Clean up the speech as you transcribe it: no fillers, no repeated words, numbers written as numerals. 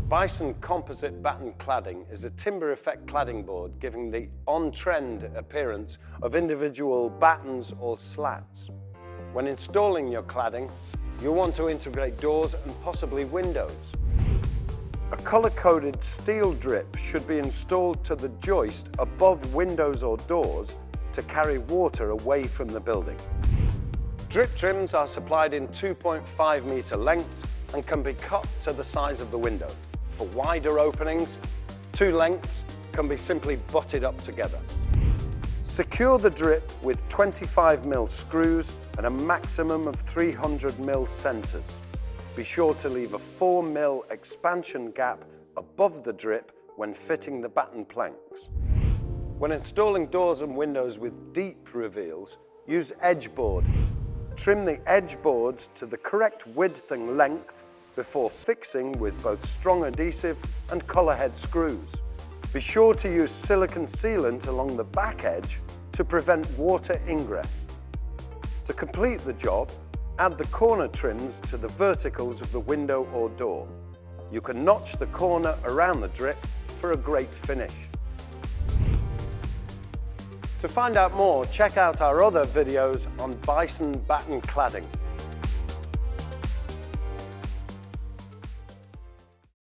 Bison Composite Batten Cladding is a timber effect cladding board giving the on-trend appearance of individual battens or slats. When installing your cladding, you'll want to integrate doors and possibly windows. A color-coded steel drip should be installed to the joist above windows or doors to carry water away from the building. Drip trims are supplied in 2.5 meter lengths and can be cut to the size of the window. For wider openings, two lengths can be simply butted up together. Secure the drip with 25mm screws and a maximum of 300mm centers. Be sure to leave a 4mm expansion gap above the drip when fitting the batten planks. When installing doors and windows with deep reveals, use edge board. Trim the edge boards to the correct width and length before fixing with both strong adhesive and collar head screws. Be sure to use silicone sealant along the back edge to prevent water ingress. To complete the job, add the corner trims to the verticals of the window or door. You can notch the corner around the drip for a great finish. To find out more, check out our other videos on Bison Batten Cladding.